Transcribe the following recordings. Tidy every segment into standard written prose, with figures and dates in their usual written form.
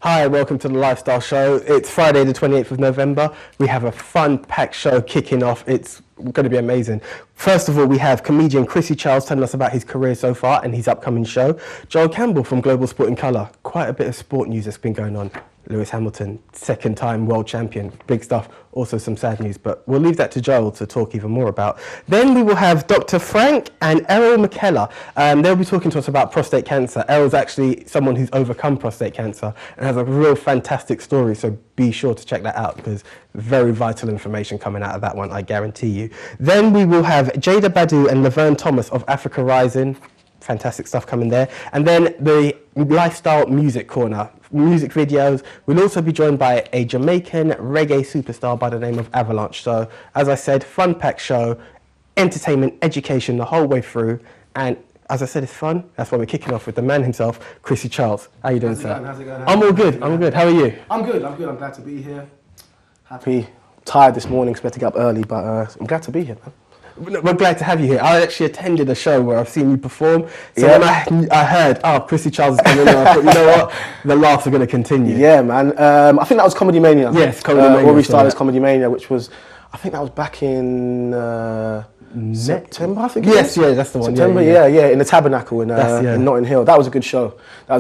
Hi, welcome to the Lifestyle Show. It's Friday the 28th of November. We have a fun-packed show kicking off. It's going to be amazing. First of all, we have comedian Chrissy Charles telling us about his career so far and his upcoming show. Joel Campbell from Global Sport in Colour. Quite a bit of sport news that's been going on. Lewis Hamilton, second-time world champion. Big stuff. Also some sad news, but we'll leave that to Joel to talk even more about. Then we will have Dr. Frank and Errol McKellar. They'll be talking to us about prostate cancer. Errol's actually someone who's overcome prostate cancer and has a real fantastic story, so be sure to check that out because very vital information coming out of that one, I guarantee you. Then we will have Jada Badu and Laverne Thomas of Africa Rising. Fantastic stuff coming there. And then the Lifestyle Music Corner, music videos. We'll also be joined by a Jamaican reggae superstar by the name of Avalanche. So, as I said, fun-packed show, entertainment, education the whole way through. And as I said, it's fun. That's why we're kicking off with the man himself, Chrissy Charles. How you doing, sir? How's it going? I'm all good. I'm good. How are you? I'm good. I'm glad to be here. Happy. Tired this morning, expect to get up early, but I'm glad to be here, man. We're glad to have you here. I actually attended a show where I've seen you perform. So when I heard, oh, Chrissy Charles is coming in, I thought, you know what? The laughs are going to continue. Yeah, man. I think that was Comedy Mania. Yes, Comedy Mania. Rory Styler's Comedy Mania, which was, I think that was back in September, I think it was. Yeah, that's the one. September, yeah, in the Tabernacle in Notting Hill. That was a good show. I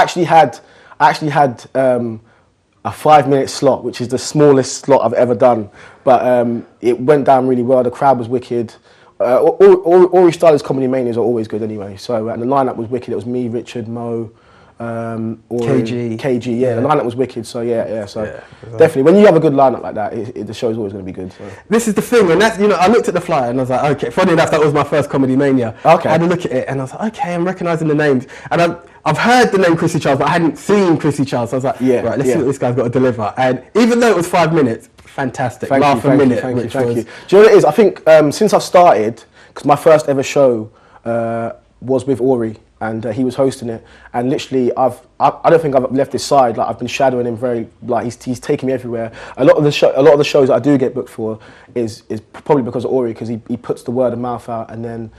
actually had a 5-minute slot, which is the smallest slot I've ever done. But it went down really well. The crowd was wicked. Rory Styler's Comedy Manias are always good anyway. So and the lineup was wicked. It was me, Richard, Mo, KG. Yeah, the lineup was wicked. So definitely, when you have a good lineup like that, the show's always going to be good. So. This is the thing, and that's, I looked at the flyer and I was like, okay. Funny enough, that was my first Comedy Mania. Okay. I had a look at it and I was like, okay, I'm recognising the names, and I've heard the name Chrissy Charles, but I hadn't seen Chrissy Charles. So I was like, right, let's see what this guy's got to deliver. And even though it was 5 minutes, fantastic. Thank you. Thank you. Do you know what it is? I think since I've started, because my first ever show was with Ori, and he was hosting it, and literally I don't think I've left his side. Like, I've been shadowing him very, like he's taking me everywhere. A lot of the shows that I do get booked for is probably because of Ori, because he puts the word of mouth out, and then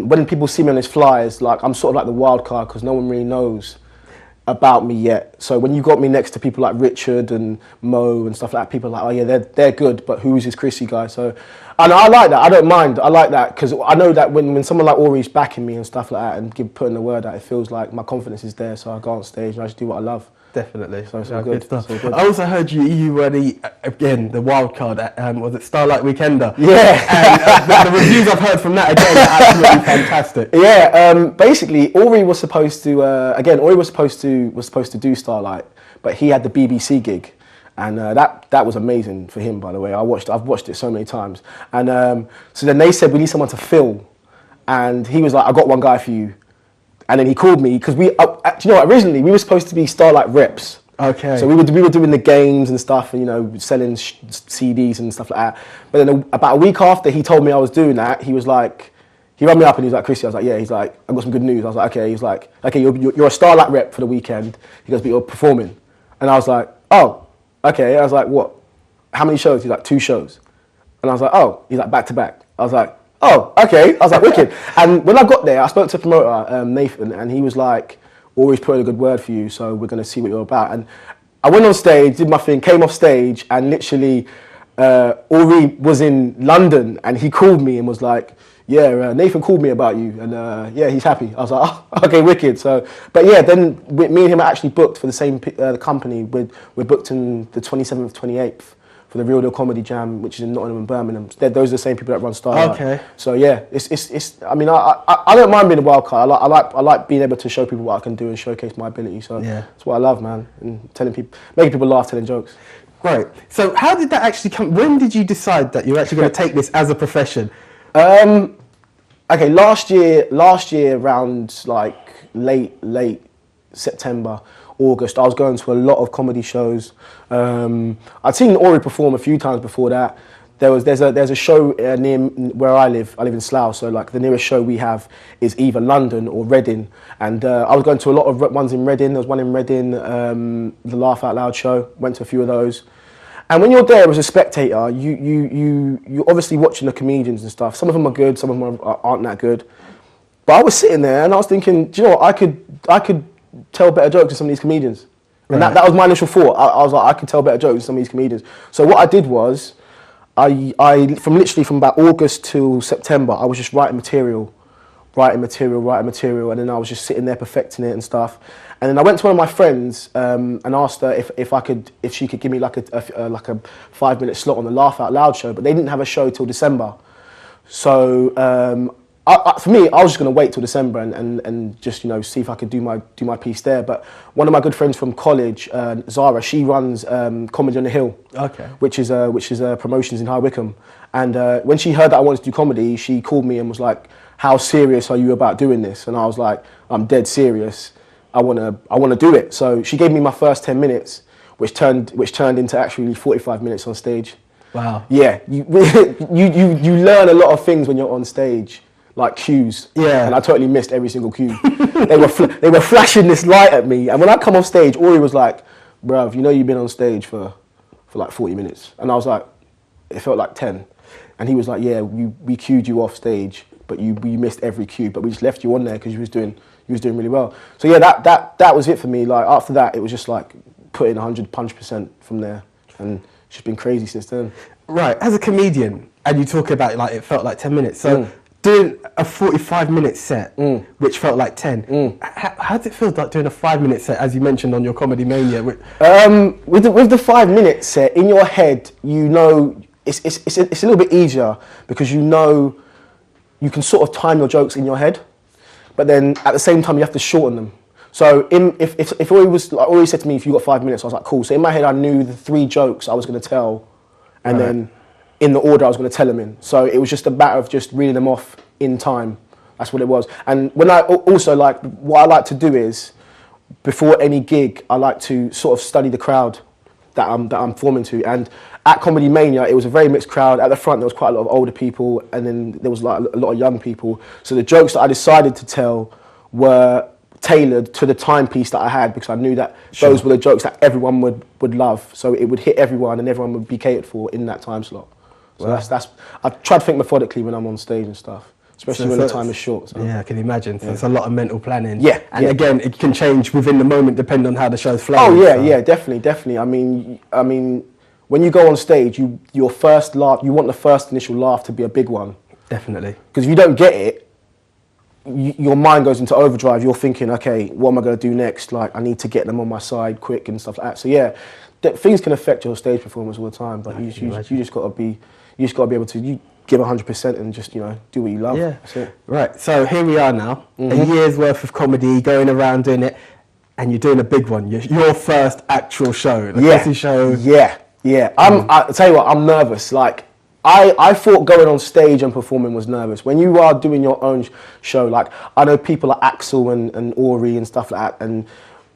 when people see me on his flyers, like I'm sort of like the wild card because no one really knows about me yet. So when you got me next to people like Richard and Mo and stuff like that, people are like, oh yeah, they're good, but who's this Chrissy guy? So, and I like that. I don't mind. I like that because I know that when someone like Ori's backing me and stuff like that and putting the word out, it feels like my confidence is there. So I go on stage and I just do what I love. Definitely. So it's all good. Stuff. Good. I also heard you were the wild card at, was it Starlight Weekender? Yeah. And the reviews I've heard from that, again, are absolutely fantastic. Yeah, basically, Ori was supposed to do Starlight, but he had the BBC gig. And that was amazing for him, by the way. I've watched it so many times. And so then they said, we need someone to fill. And he was like, I got one guy for you. And then he called me because originally we were supposed to be Starlight reps. Okay. So we were doing the games and stuff, and selling CDs and stuff like that. But then about a week after he told me I was doing that, he was like, he rang me up and he was like, Chrissy, I was like, yeah. He's like, I've got some good news. I was like, okay. He's like, okay, you're a Starlight rep for the weekend. He goes, but you're performing. And I was like, oh, okay. I was like, what? How many shows? He's like, 2 shows. And I was like, oh. He's like, back to back. I was like, oh, okay. I was like, wicked. And when I got there, I spoke to the promoter, Nathan, and he was like, always put in a good word for you, so we're going to see what you're about. And I went on stage, did my thing, came off stage, and literally, Ori was in London, and he called me and was like, yeah, Nathan called me about you, and yeah, he's happy. I was like, oh, okay, wicked. So, but yeah, then me and him are actually booked for the same company. We're booked in the 27th, 28th. For the Real Deal Comedy Jam, which is in Nottingham and Birmingham. Those are the same people that run Starlight. Okay. So yeah, it's. I mean, I don't mind being a wild card. I like being able to show people what I can do and showcase my ability. So that's what I love, man. And making people laugh, telling jokes. Great. So how did that actually come? When did you decide that you're actually going to take this as a profession? Okay, last year around like late September. August, I was going to a lot of comedy shows. I'd seen Ori perform a few times before that. There's a show near where I live. I live in Slough, so like the nearest show we have is either London or Reading. And I was going to a lot of ones in Reading. There was one in Reading, the Laugh Out Loud show. Went to a few of those. And when you're there as a spectator, you're obviously watching the comedians and stuff. Some of them are good, some of them aren't that good. But I was sitting there and I was thinking, do you know what? I could tell better jokes than some of these comedians. And that was my initial thought. I was like, I can tell better jokes than some of these comedians. So what I did was, from about August till September, I was just writing material, and then I was just sitting there perfecting it and stuff. And then I went to one of my friends and asked her if she could give me like a 5-minute slot on the Laugh Out Loud show, but they didn't have a show till December. So for me, I was just going to wait till December and just see if I could do my piece there. But one of my good friends from college, Zara, she runs Comedy on the Hill, which is promotions in High Wycombe. And when she heard that I wanted to do comedy, she called me and was like, "How serious are you about doing this?" And I was like, "I'm dead serious. I wanna do it." So she gave me my first 10 minutes, which turned into actually 45 minutes on stage. Wow. Yeah, you learn a lot of things when you're on stage, like cues. Yeah. And I totally missed every single cue. they were flashing this light at me, and when I come off stage, Ori was like, "Bruv, you've been on stage for like 40 minutes," and I was like, "It felt like 10," and he was like, "Yeah, we cued you off stage, but you missed every cue, but we just left you on there because you was doing really well." So yeah, that was it for me. Like after that, it was just like put in 100% from there, and it's just been crazy since then. Right, as a comedian, and you talk about like it felt like 10 minutes. So doing a 45-minute set, which felt like 10. How did it feel like doing a 5-minute set, as you mentioned on your Comedy Mania? With the 5-minute set in your head, it's a little bit easier because you can sort of time your jokes in your head, but then at the same time you have to shorten them. So if Ori said to me, "If you got 5 minutes," I was like, "Cool." So in my head I knew the 3 jokes I was going to tell, and then in the order I was going to tell them in. So it was just a matter of just reading them off in time. That's what it was. And when I also what I like to do is, before any gig, I like to sort of study the crowd that I'm performing to. And at Comedy Mania, it was a very mixed crowd. At the front, there was quite a lot of older people, and then there was like a lot of young people. So the jokes that I decided to tell were tailored to the timepiece that I had, because I knew that those were the jokes that everyone would love. So it would hit everyone, and everyone would be catered for in that time slot. So that's I try to think methodically when I'm on stage and stuff, especially when the time is short. So. Yeah, I can imagine. So it's a lot of mental planning. Yeah, and again, it can change within the moment depending on how the show's flowing. Oh yeah, yeah, definitely. I mean, when you go on stage, your first laugh, you want the first initial laugh to be a big one. Definitely. Because if you don't get it, your mind goes into overdrive. You're thinking, okay, what am I going to do next? Like, I need to get them on my side quick and stuff like that. So yeah, things can affect your stage performance all the time, but you just got to be able to give 100% and just do what you love. Yeah. That's it. Right. So here we are now, a year's worth of comedy, going around doing it, and you're doing a big one. Your first actual show, the Chrissy show. Yeah. I tell you what, I'm nervous. Like, I thought going on stage and performing was nervous. When you are doing your own show, like I know people like Axel and Ori and stuff like that, and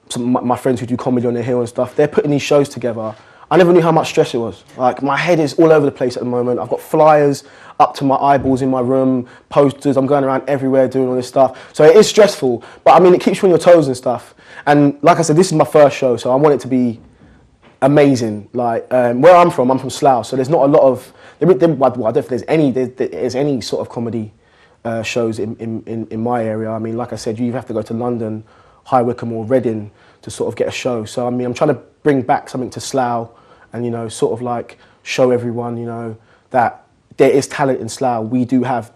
some my friends who do Comedy on the Hill and stuff, they're putting these shows together. I never knew how much stress it was. Like, my head is all over the place at the moment. I've got flyers up to my eyeballs in my room, posters, I'm going around everywhere doing all this stuff. So it is stressful, but I mean, it keeps you on your toes and stuff. And like I said, this is my first show, so I want it to be amazing. Like, where I'm from Slough, so there's not a lot of, I don't think there's any sort of comedy shows in my area. I mean, like I said, you have to go to London, High Wycombe or Reading to sort of get a show. So I mean, I'm trying to bring back something to Slough and, sort of like show everyone, that there is talent in Slough. We do have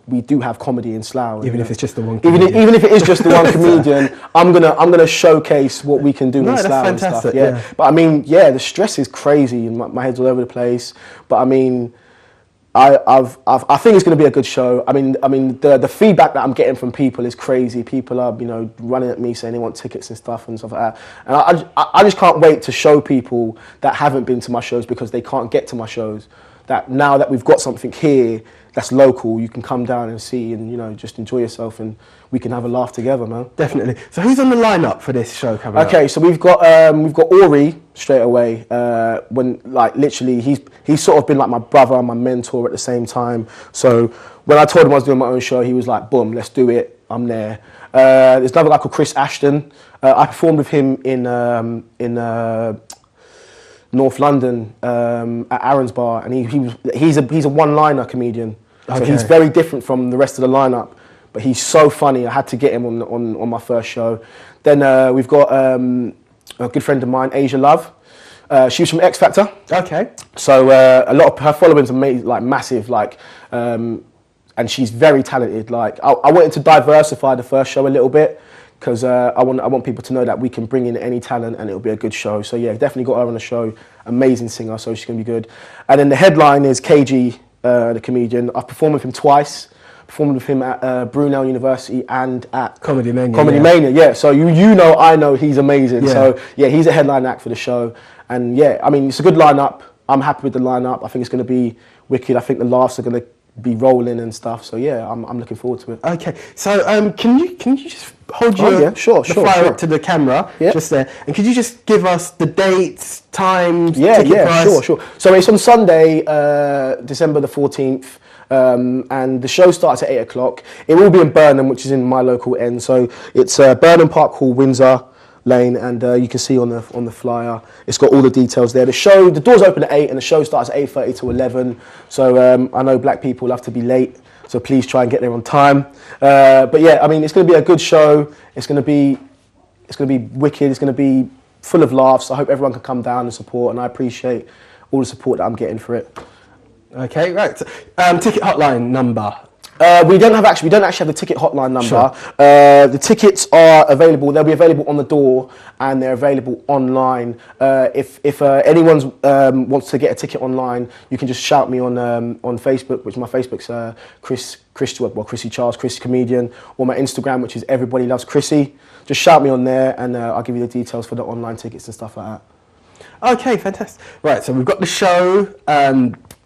comedy in Slough. Even if it's just the one comedian. Even if it is just the one comedian, I'm gonna showcase what we can do in Slough. That's fantastic, and stuff. Yeah. But I mean, the stress is crazy and my head's all over the place. But I mean, I think it's going to be a good show. I mean, the feedback that I'm getting from people is crazy. People are, running at me saying they want tickets and stuff like that. And I just can't wait to show people that haven't been to my shows because they can't get to my shows, that now that we've got something here that's local, you can come down and see and, just enjoy yourself and we can have a laugh together, man. Definitely. So who's on the lineup for this show coming up? Okay, so we've got Ori straight away. When literally he's sort of been like my brother and my mentor at the same time. So when I told him I was doing my own show, he was like, "Boom, let's do it. I'm there." There's another guy called Chris Ashton. I performed with him in North London at Aaron's Bar, and he's a one-liner comedian. So he's very different from the rest of the lineup. But he's so funny. I had to get him on my first show. Then we've got a good friend of mine, Asia Love. She was from X Factor. Okay. So a lot of her following's amazing, like massive, like, and she's very talented. Like, I wanted to diversify the first show a little bit because I want people to know that we can bring in any talent and it'll be a good show. So yeah, definitely got her on the show. Amazing singer, so she's gonna be good. And then the headline is KG, the comedian. I've performed with him twice. Performed with him at Brunel University and at Comedy Mania. Comedy Mania, yeah. So I know he's amazing. Yeah. So yeah, he's a headline act for the show. And yeah, I mean, it's a good lineup. I'm happy with the lineup. I think it's going to be wicked. I think the laughs are going to be rolling and stuff. So yeah, I'm looking forward to it. Okay, so can you just hold your sure, flyer up to the camera, just there, and could you just give us the dates, times, ticket price? Sure. So it's on Sunday, December the 14th. And the show starts at 8 o'clock. It will be in Burnham, which is in my local end. So it's Burnham Park Hall, Windsor Lane, and you can see on the flyer. It's got all the details there. The doors open at 8, and the show starts at 8:30 to 11. So I know black people love to be late, so please try and get there on time. But yeah, I mean, it's going to be a good show. It's going to be wicked. It's going to be full of laughs. I hope everyone can come down and support, and I appreciate all the support that I'm getting for it. Okay, right. Ticket hotline number. We don't actually have the ticket hotline number. Sure. The tickets are available. They'll be available on the door, and they're available online. If anyone wants to get a ticket online, you can just shout me on Facebook, which my Facebook's Chrissy Charles, Chrissy Comedian, or my Instagram, which is Everybody Loves Chrissy. Just shout me on there, and I'll give you the details for the online tickets and stuff like that. Okay, fantastic. Right, so we've got the show.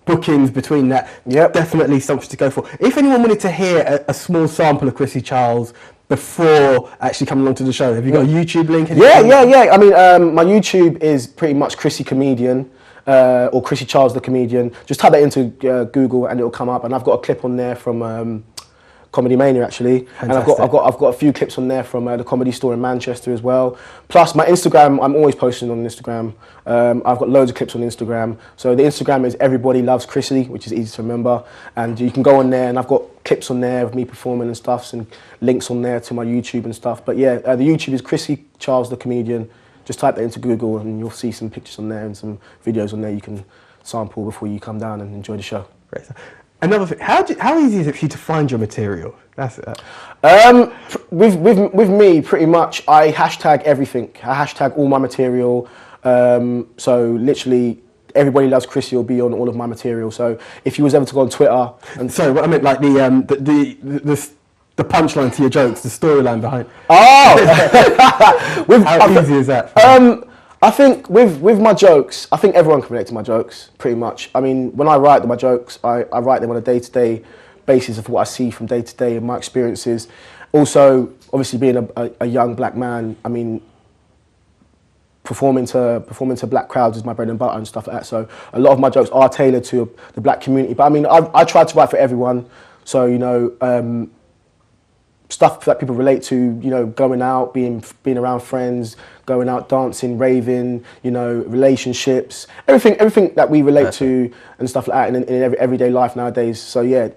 Bookings between that, definitely something to go for. If anyone wanted to hear a small sample of Chrissy Charles before actually coming along to the show, have you got a YouTube link? Yeah. I mean, my YouTube is pretty much Chrissy Comedian or Chrissy Charles the Comedian. Just type that into Google and it'll come up. And I've got a clip on there from Comedy Mania actually, Fantastic. and I've got a few clips on there from the Comedy Store in Manchester as well. Plus my Instagram, I'm always posting on Instagram. I've got loads of clips on Instagram. So the Instagram is Everybody Loves Chrissy, which is easy to remember, and you can go on there, and I've got clips on there of me performing and stuff, and links on there to my YouTube and stuff. But yeah, the YouTube is Chrissy Charles the Comedian. Just type that into Google and you'll see some pictures on there and some videos on there you can sample before you come down and enjoy the show. Great. Another thing, how easy is it for you to find your material? That's it. With me, pretty much, I hashtag everything. I hashtag all my material. So literally, Everybody Loves Chrissy will be on all of my material. So if you was ever to go on Twitter, and sorry, what I meant, like the punchline to your jokes, the storyline behind. Oh, how easy is that? I think with my jokes, I think everyone can relate to my jokes, pretty much. I mean, when I write my jokes, I write them on a day-to-day basis of what I see from day to day and my experiences. Also, obviously being a young black man, I mean, performing to black crowds is my bread and butter and stuff like that. So a lot of my jokes are tailored to the black community. But I mean, I try to write for everyone. So, you know, stuff that people relate to, you know, going out, being around friends, going out dancing, raving, you know, relationships, everything that we relate to and stuff like that in everyday life nowadays. So yeah,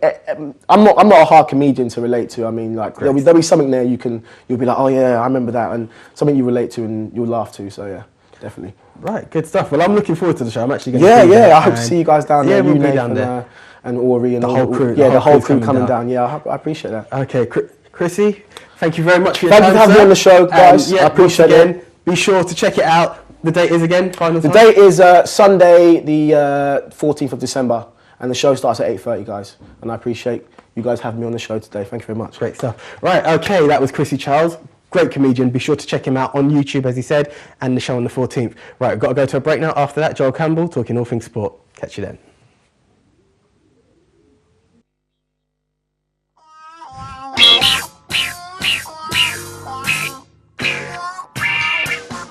I'm not a hard comedian to relate to. I mean, like there'll be something there you'll be like, oh yeah, I remember that, and something you relate to and you'll laugh to. So yeah, definitely. Right, good stuff. Well, I'm looking forward to the show. I'm actually going to see I hope to see you guys down there. Yeah, we'll be down there. And Ori and the whole crew. Yeah, the whole crew coming down. Yeah, I appreciate that. Okay, Chrissy, thank you very much for your time. Thank you for having me on the show, guys. I appreciate it. Be sure to check it out. The date is again, final time? The date is Sunday, the 14th of December, and the show starts at 8:30, guys. And I appreciate you guys having me on the show today. Thank you very much. Great stuff. Right, okay, that was Chrissy Charles. Great comedian. Be sure to check him out on YouTube, as he said, and the show on the 14th. Right, we've got to go to a break now. After that, Joel Campbell talking all things sport. Catch you then.